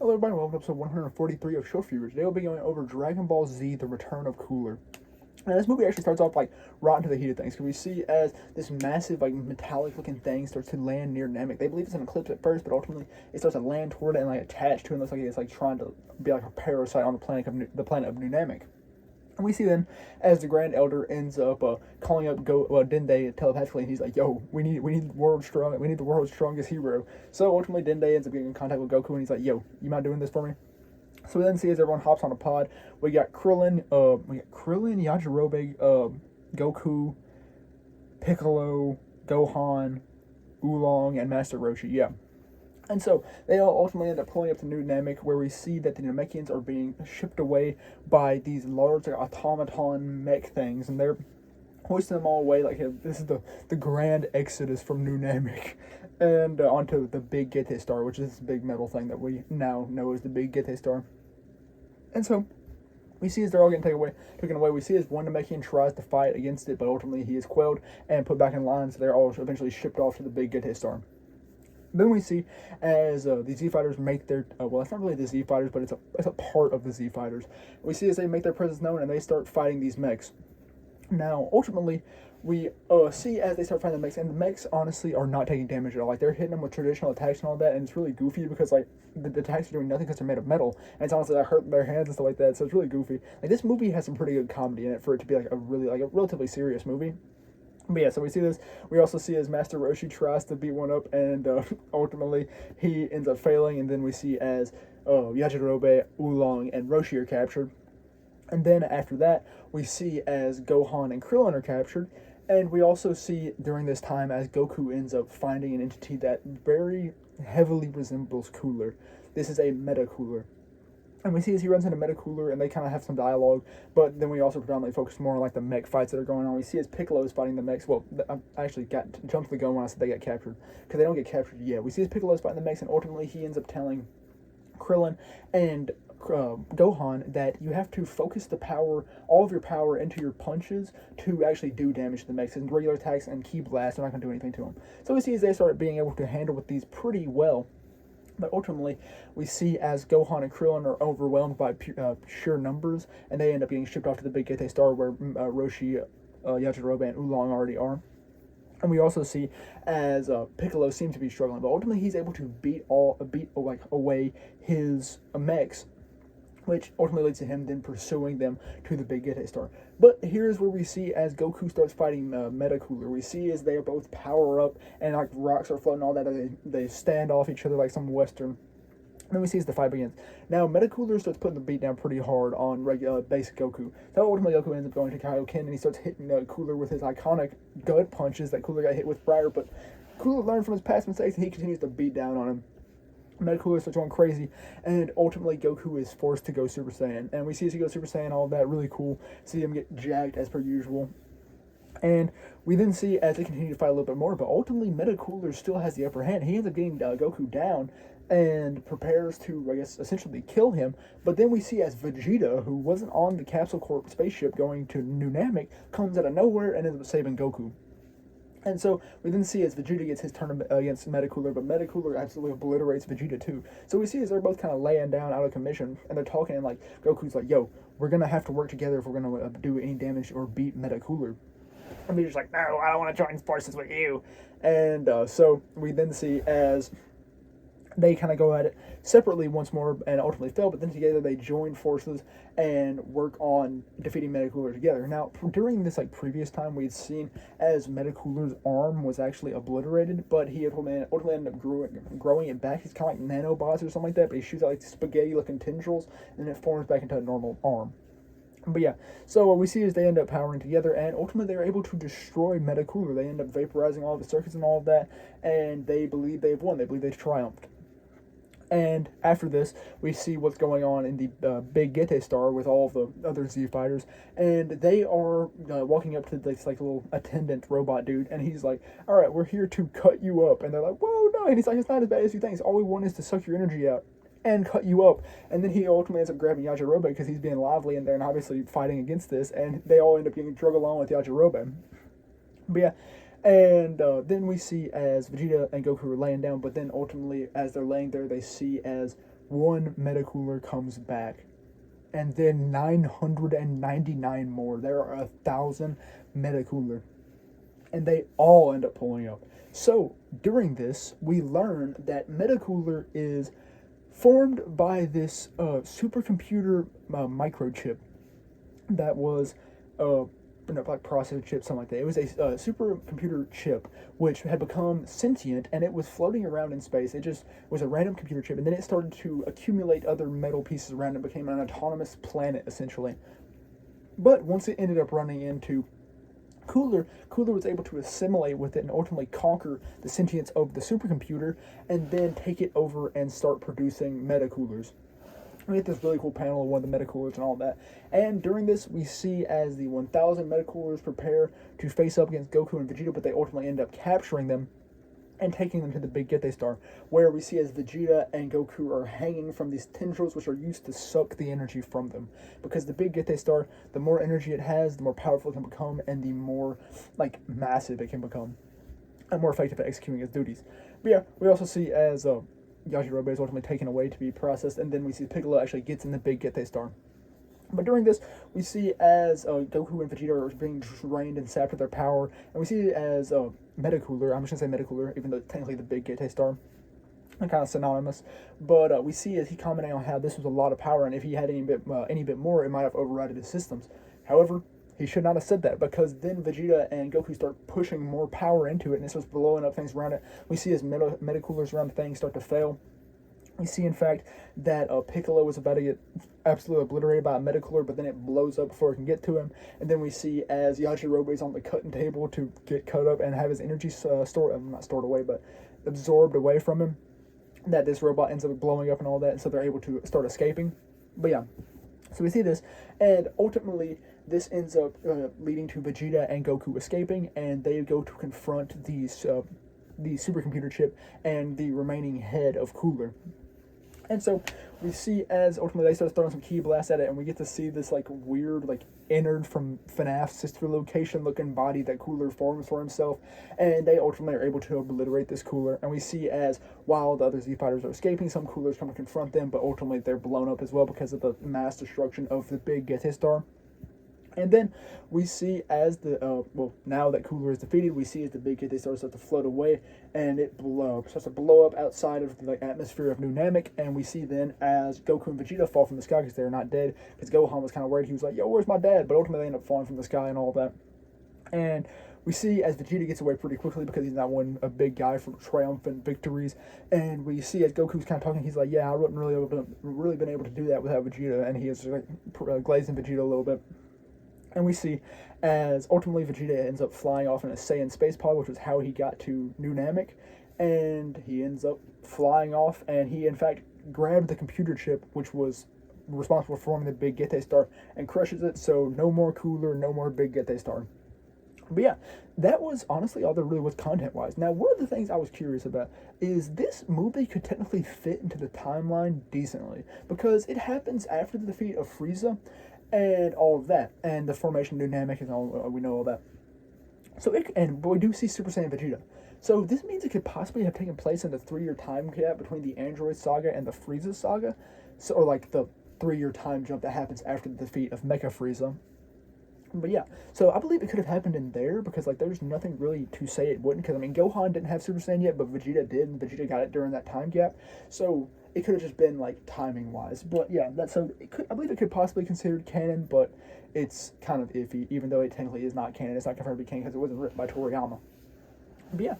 Hello everybody, welcome to episode 143 of Show Viewers. Today we'll be going over Dragon Ball Z: The Return of Cooler. Now this movie actually starts off like right into the heat of things because we see as this massive like metallic looking thing starts to land near Namek. They believe it's an eclipse at first, but ultimately it starts to land toward it and like attach to it. And looks like it's like trying to be like a parasite on the planet of New Namek. And we see then as the Grand Elder ends up calling up Dende telepathically, and he's like, "Yo, we need the world's strongest hero." So ultimately, Dende ends up getting in contact with Goku, and he's like, "Yo, you mind doing this for me?" So we then see as everyone hops on a pod, we got Krillin, Yajirobe, Goku, Piccolo, Gohan, Oolong, and Master Roshi. Yeah. And so they all ultimately end up pulling up to New Namek, where we see that the Namekians are being shipped away by these large automaton mech things, and they're hoisting them all away. Like, hey, this is the grand exodus from New Namek, and onto the Big Gete Star, which is this big metal thing that we now know as the Big Gete Star. And so we see as they're all getting taken away. We see as one Namekian tries to fight against it, but ultimately he is quelled and put back in line. So they're all eventually shipped off to the Big Gete Star. Then we see as the Z Fighters make their well, it's not really the Z Fighters, but it's a part of the Z Fighters. We see as they make their presence known and they start fighting these mechs. Now, ultimately, we see as they start fighting the mechs, and the mechs honestly are not taking damage at all. Like, they're hitting them with traditional attacks and all that, and it's really goofy because like the attacks are doing nothing because they're made of metal, and it's honestly like hurt their hands and stuff like that. So it's really goofy. Like, this movie has some pretty good comedy in it for it to be like a relatively serious movie. But yeah, so we see this. We also see as Master Roshi tries to beat one up, and ultimately he ends up failing. And then we see as Yajirobe, Oolong, and Roshi are captured. And then after that, we see as Gohan and Krillin are captured. And we also see during this time as Goku ends up finding an entity that very heavily resembles Cooler. This is a Meta Cooler. And we see as he runs into Metacooler and they kind of have some dialogue, but then we also predominantly focus more on like the mech fights that are going on. We see as Piccolo is fighting the mechs. Well, I actually jumped the gun when I said they got captured because they don't get captured yet. We see as Piccolo is fighting the mechs, and ultimately he ends up telling Krillin and Gohan that you have to focus all of your power into your punches to actually do damage to the mechs. And regular attacks and Ki Blast are not going to do anything to them. So we see as they start being able to handle with these pretty well. But ultimately, we see as Gohan and Krillin are overwhelmed by sheer numbers, and they end up getting shipped off to the Big Gete Star where Roshi, Yajirobe, and Oolong already are. And we also see as Piccolo seems to be struggling, but ultimately he's able to beat away his mechs, which ultimately leads to him then pursuing them to the Big Gete Star. But here's where we see as Goku starts fighting Metacooler. We see as they are both power up and like rocks are floating, all that. They stand off each other like some Western. And then we see as the fight begins. Now Metacooler starts putting the beat down pretty hard on regular basic Goku. So ultimately Goku ends up going to Kaioken and he starts hitting Cooler with his iconic gut punches that Cooler got hit with prior. But Cooler learned from his past mistakes and he continues to beat down on him. Metacooler starts going crazy, and ultimately Goku is forced to go Super Saiyan. And we see as he goes Super Saiyan, all of that really cool. See him get jacked as per usual. And we then see as they continue to fight a little bit more, but ultimately Metacooler still has the upper hand. He ends up getting Goku down and prepares to, I guess, essentially kill him. But then we see as Vegeta, who wasn't on the Capsule Corp spaceship going to New Namek, comes out of nowhere and ends up saving Goku. And so we then see as Vegeta gets his turn against Metacooler, but Metacooler absolutely obliterates Vegeta too. So we see as they're both kind of laying down out of commission, and they're talking, and like Goku's like, "Yo, we're gonna have to work together if we're gonna do any damage or beat Metacooler." And Vegeta's like, "No, I don't want to join forces with you." And so we then see as they kind of go at it separately once more and ultimately fail, but then together they join forces and work on defeating Metacooler together. Now, during this like previous time, we had seen as Metacooler's arm was actually obliterated, but he ultimately ended up growing it back. He's kind of like nanobots or something like that, but he shoots out like spaghetti-looking tendrils, and then it forms back into a normal arm. But yeah, so what we see is they end up powering together, and ultimately they're able to destroy Metacooler. They end up vaporizing all of the circuits and all of that, and they believe they've won. They believe they've triumphed. And after this, we see what's going on in the Big Gete Star with all of the other Z fighters, and they are walking up to this like little attendant robot dude, and he's like, "All right, we're here to cut you up," and they're like, "Whoa, no!" And he's like, "It's not as bad as you think. All we want is to suck your energy out and cut you up." And then he ultimately ends up grabbing Yajirobe because he's being lively in there and obviously fighting against this, and they all end up getting drug along with Yajirobe. But yeah, and then we see as Vegeta and Goku are laying down, but then ultimately, as they're laying there, they see as one Metacooler comes back, and then 999 more. There are 1,000 Metacooler, and they all end up pulling up. So during this, we learn that Metacooler is formed by this supercomputer microchip that was like processor chip, something like that. It was a supercomputer chip which had become sentient, and it was floating around in space. It just was a random computer chip, and then it started to accumulate other metal pieces around it, became an autonomous planet essentially. But once it ended up running into Cooler was able to assimilate with it and ultimately conquer the sentience of the supercomputer, and then take it over and start producing Metacoolers. We get this really cool panel of one of the Metacoolers and all that. And during this, we see as the 1,000 Metacoolers prepare to face up against Goku and Vegeta, but they ultimately end up capturing them and taking them to the big Gete Star, where we see as Vegeta and Goku are hanging from these tendrils which are used to suck the energy from them. Because the big Gete Star, the more energy it has, the more powerful it can become, and the more massive it can become, and more effective at executing its duties. But yeah, we also see as Yajirobe is ultimately taken away to be processed, and then we see Piccolo actually gets in the big Gete Star. But during this, we see as Goku and Vegeta are being drained and sapped of their power, and we see as Metacooler, I'm just going to say Metacooler, even though it's technically the big Gete Star, and kind of synonymous, but we see as he commenting on how this was a lot of power, and if he had any bit more, it might have overridden his systems. However, he should not have said that, because then Vegeta and Goku start pushing more power into it, and it starts blowing up things around it. We see as Metacoolers around the thing start to fail. We see, in fact, that Piccolo was about to get absolutely obliterated by a Metacooler, but then it blows up before it can get to him. And then we see as Yajirobe is on the cutting table to get cut up and have his energy not stored away, but absorbed away from him, that this robot ends up blowing up and all that, and so they're able to start escaping. But yeah, so we see this, and ultimately this ends up leading to Vegeta and Goku escaping, and they go to confront the supercomputer chip and the remaining head of Cooler. And so we see as ultimately they start throwing some ki blasts at it, and we get to see this weird innard from FNAF's sister location looking body that Cooler forms for himself, and they ultimately are able to obliterate this Cooler. And we see as while the other Z fighters are escaping, some Coolers come to confront them, but ultimately they're blown up as well because of the mass destruction of the big Gete Star. And then we see as now that Cooler is defeated, we see as the big Gete Star starts to float away, and it starts to blow up outside of the atmosphere of New Namek, and we see then as Goku and Vegeta fall from the sky because they're not dead, because Gohan was kind of worried. He was like, yo, where's my dad? But ultimately they end up falling from the sky and all that. And we see as Vegeta gets away pretty quickly because he's not a big guy for triumphant victories. And we see as Goku's kind of talking, he's like, yeah, I wouldn't really been able to do that without Vegeta, and he is glazing Vegeta a little bit. And we see as ultimately Vegeta ends up flying off in a Saiyan space pod, which is how he got to New Namek, and he ends up flying off, and he in fact grabbed the computer chip which was responsible for forming the big Gete Star and crushes it, so no more Cooler, no more big Gete Star. But yeah, that was honestly all there really was content-wise. Now, one of the things I was curious about is this movie could technically fit into the timeline decently, because it happens after the defeat of Frieza, and all of that, and the formation of New Namek and all, we know all that. So but we do see Super Saiyan Vegeta. So this means it could possibly have taken place in the 3-year time gap between the Android Saga and the Frieza Saga, so or the 3-year time jump that happens after the defeat of Mecha Frieza. But yeah, so I believe it could have happened in there, because there's nothing really to say it wouldn't, because Gohan didn't have Super Saiyan yet, but Vegeta did, and Vegeta got it during that time gap. So it could have just been timing wise. But yeah, I believe it could possibly be considered canon, but it's kind of iffy, even though it technically is not canon. It's not confirmed to be canon because it wasn't written by Toriyama. But yeah,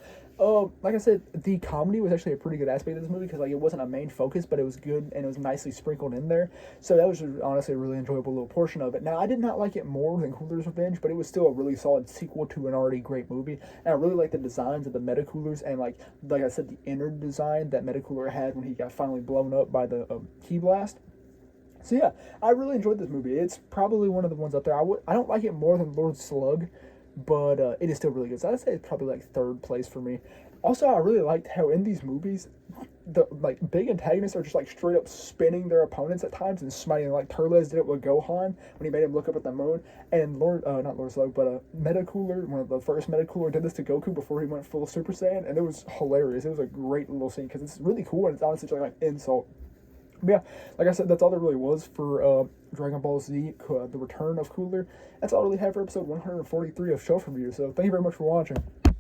like I said, the comedy was actually a pretty good aspect of this movie, because it wasn't a main focus, but it was good and it was nicely sprinkled in there. So that was honestly a really enjoyable little portion of it. Now, I did not like it more than Cooler's Revenge, but it was still a really solid sequel to an already great movie. And I really like the designs of the Metacoolers, and like I said, the inner design that Metacooler had when he got finally blown up by the ki blast. So yeah, I really enjoyed this movie. It's probably one of the ones up there. I don't like it more than Lord Slug, but it is still really good. So I'd say it's probably third place for me. Also, I really liked how in these movies, the big antagonists are just straight up spinning their opponents at times and smiting. Turles did it with Gohan when he made him look up at the moon, and not Lord Slug, but Metacooler, one of the first Metacooler, did this to Goku before he went full Super Saiyan, and it was hilarious. It was a great little scene because it's really cool, and it's honestly just an insult. But yeah, like I said, that's all there really was for Dragon Ball Z, the return of Cooler. That's all I really have for episode 143 of Shelf Review. So thank you very much for watching.